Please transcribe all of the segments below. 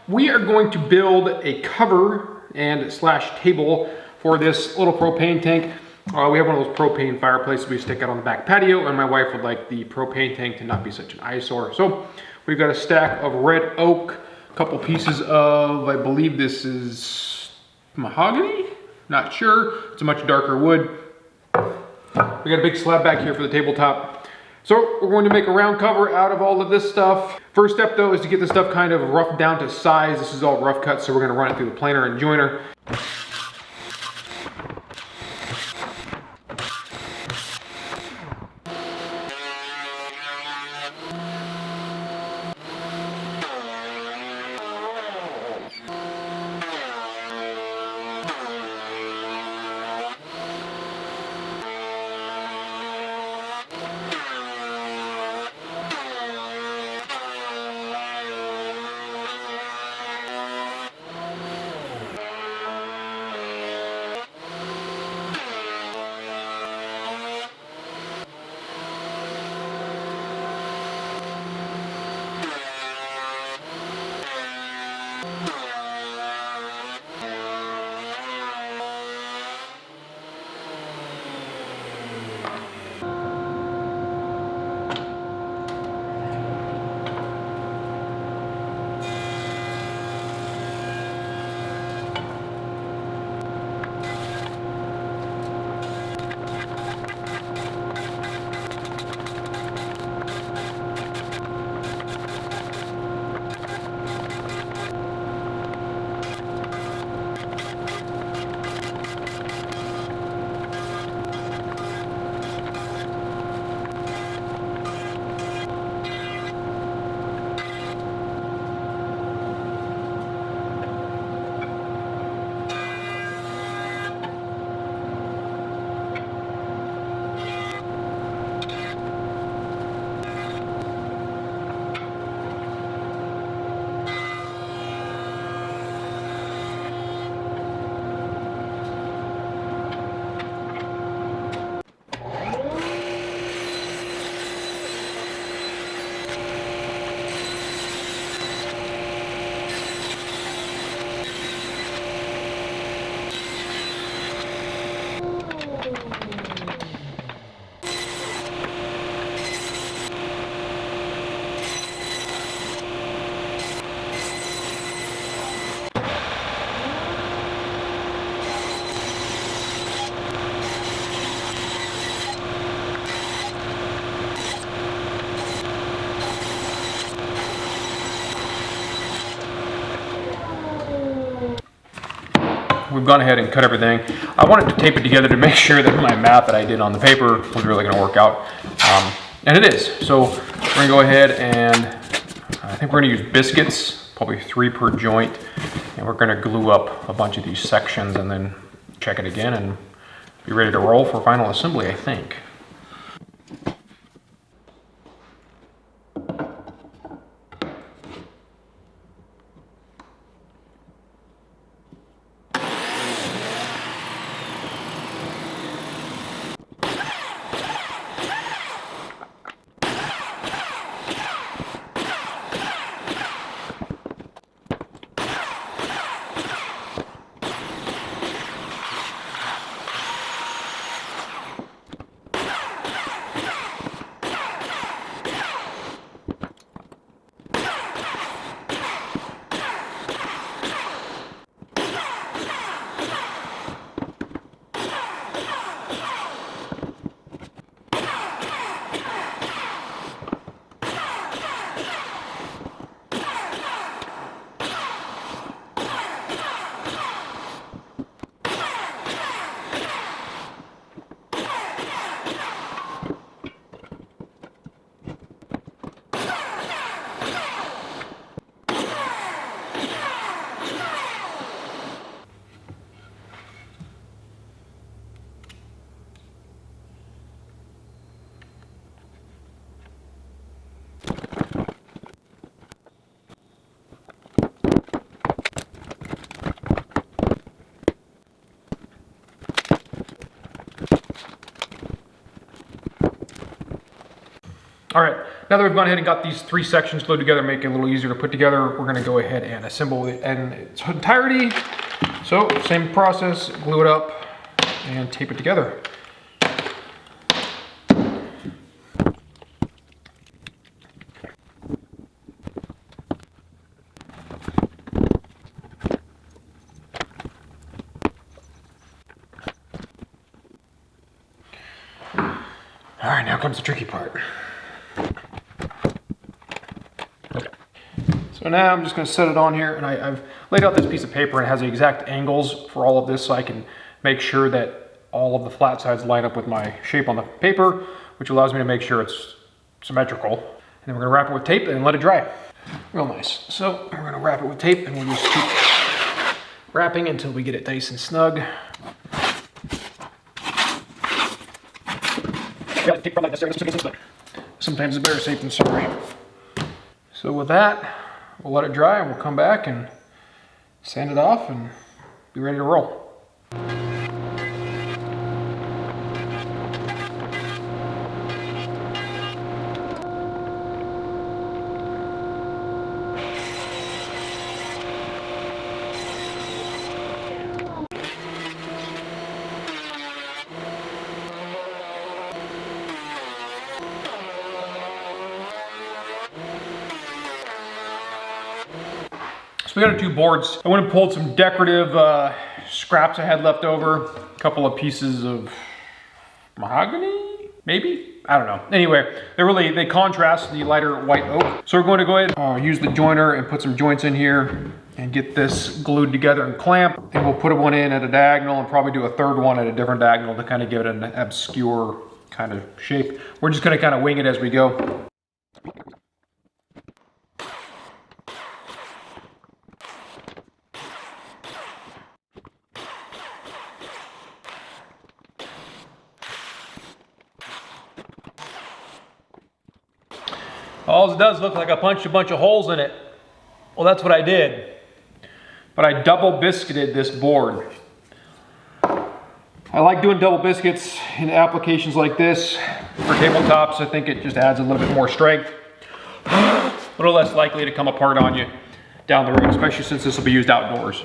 We are going to build a cover and slash table for this little propane tank. We have one of those propane fireplaces we stick out on the back patio, and my wife would like the propane tank to not be such an eyesore. So we've got a stack of red oak, a couple pieces of, I believe this is mahogany? Not sure. It's a much darker wood. We got a big slab back here for the tabletop. So we're going to make a round cover out of all of this stuff. First step though is to get this stuff kind of roughed down to size. This is all rough cut, so we're going to run it through the planer and joiner. We've gone ahead and cut everything. I wanted to tape it together to make sure that my math that I did on the paper was really going to work out. And it is. So we're going to go ahead and I think we're going to use biscuits, probably 3 per joint. And we're going to glue up a bunch of these sections and then check it again and be ready to roll for final assembly, I think. All right, Now that we've gone ahead and got these 3 sections glued together, make it a little easier to put together, we're gonna go ahead and assemble it in its entirety. So, same process, glue it up and tape it together. All right, now comes the tricky part. Okay. So now I'm just gonna set it on here, and I've laid out this piece of paper and it has the exact angles for all of this so I can make sure that all of the flat sides line up with my shape on the paper, which allows me to make sure it's symmetrical. And then we're gonna wrap it with tape and let it dry. Real nice. So we're gonna wrap it with tape and we'll just keep wrapping until we get it nice and snug. Sometimes it's better safe than sorry. So with that, we'll let it dry and we'll come back and sand it off and be ready to roll. So we got our 2 boards. I went and pulled some decorative scraps I had left over. A couple of pieces of mahogany, maybe? I don't know. Anyway, they contrast the lighter white oak. So we're going to go ahead and use the joiner and put some joints in here and get this glued together and clamped. And we'll put one in at a diagonal and probably do a third one at a different diagonal to kind of give it an obscure kind of shape. We're just gonna kind of wing it as we go. All it does look like I punched a bunch of holes in it. Well, that's what I did. But I double biscuited this board. I like doing double biscuits in applications like this. For tabletops, I think it just adds a little bit more strength. A little less likely to come apart on you down the road, especially since this will be used outdoors.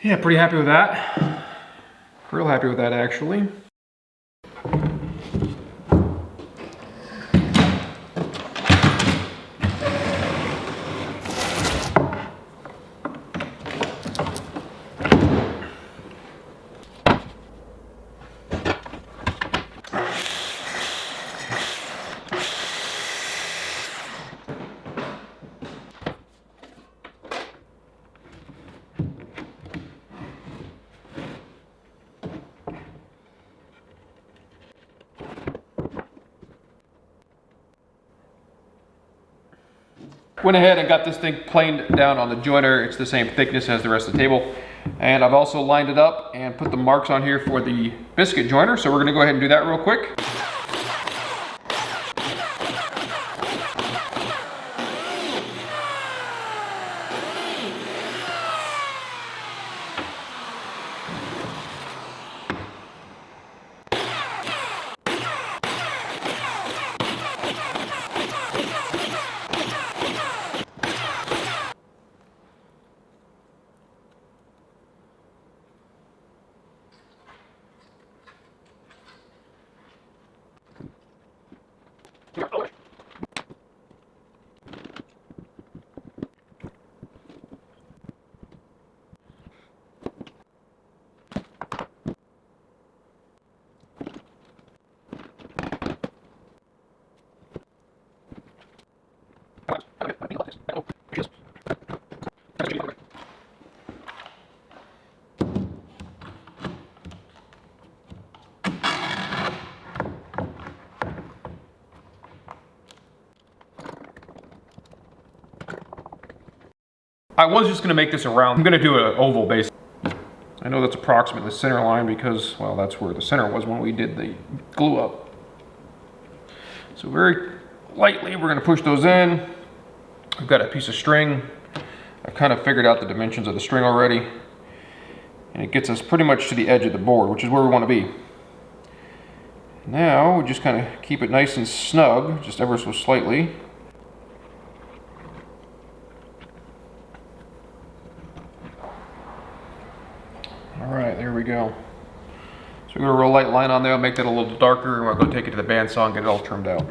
Yeah, pretty happy with that. Real happy with that, actually. Went ahead and got this thing planed down on the joiner. It's the same thickness as the rest of the table. And I've also lined it up and put the marks on here for the biscuit joiner. So we're gonna go ahead and do that real quick. I was just gonna make this a round. I'm gonna do an oval base. I know that's approximately the center line because, well, that's where the center was when we did the glue up. So very lightly, we're gonna push those in. I've got a piece of string. I've kind of figured out the dimensions of the string already. And it gets us pretty much to the edge of the board, which is where we want to be. Now, we just kind of keep it nice and snug, just ever so slightly. All right, there we go. So we're gonna roll a light line on there, I'll make that a little darker, and we'll go take it to the bandsaw and get it all trimmed out.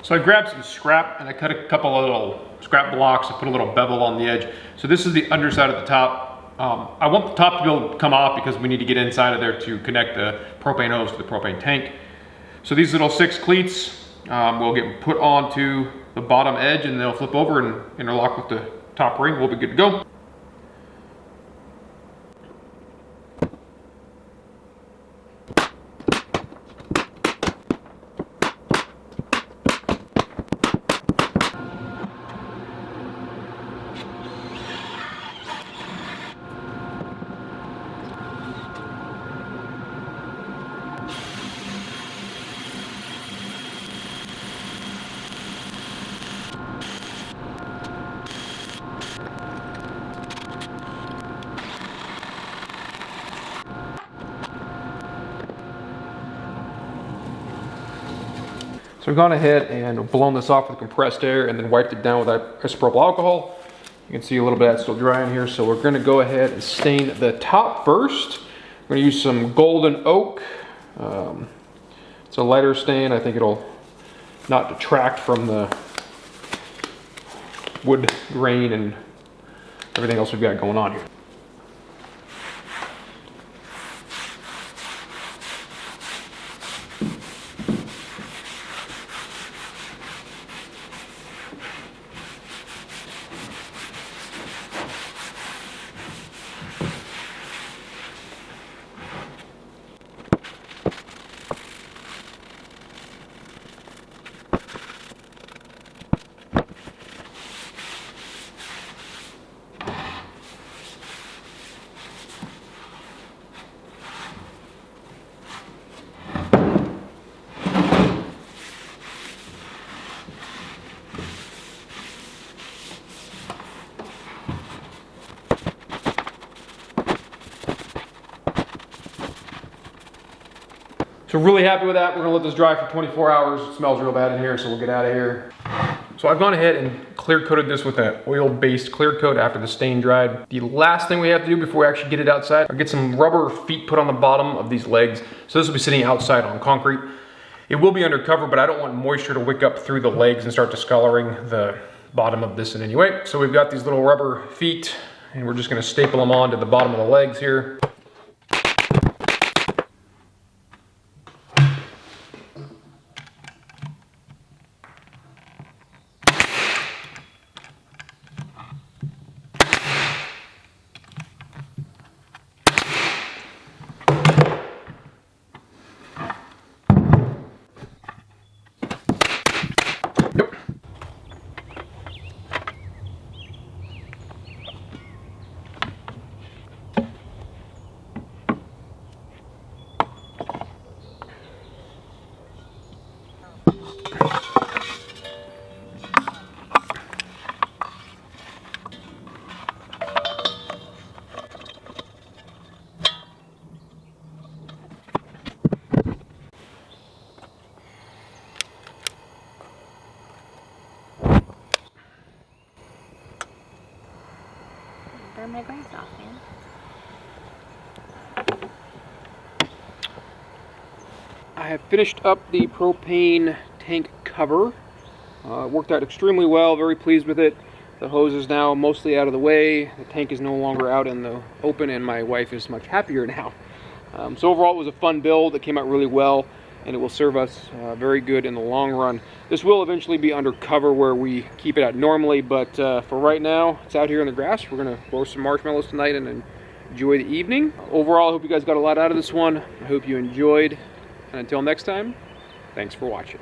So I grabbed some scrap and I cut a couple of little scrap blocks and put a little bevel on the edge. So this is the underside of the top. I want the top to be able to come off because we need to get inside of there to connect the propane hose to the propane tank. So these little 6 cleats will get put onto the bottom edge and they'll flip over and interlock with the top ring. We'll be good to go. So I've gone ahead and blown this off with compressed air and then wiped it down with isopropyl alcohol. You can see a little bit of that's still dry in here. So we're gonna go ahead and stain the top first. We're gonna use some golden oak. It's a lighter stain. I think it'll not detract from the wood grain and everything else we've got going on here. So really happy with that. We're gonna let this dry for 24 hours. It smells real bad in here, so we'll get out of here. So I've gone ahead and clear coated this with an oil-based clear coat after the stain dried. The last thing we have to do before we actually get it outside, I'll get some rubber feet put on the bottom of these legs. So this will be sitting outside on concrete. It will be undercover, but I don't want moisture to wick up through the legs and start discoloring the bottom of this in any way. So we've got these little rubber feet and we're just gonna staple them onto the bottom of the legs here. my grass off, man. I have finished up the propane tank cover. Worked out extremely well, very pleased with it. The hose is now mostly out of the way. The tank is no longer out in the open, and my wife is much happier now. So overall, it was a fun build. It came out really well, and it will serve us very good in the long run. This will eventually be under cover where we keep it out normally, but for right now, it's out here in the grass. We're gonna roast some marshmallows tonight and enjoy the evening. Overall, I hope you guys got a lot out of this one. I hope you enjoyed, and until next time, thanks for watching.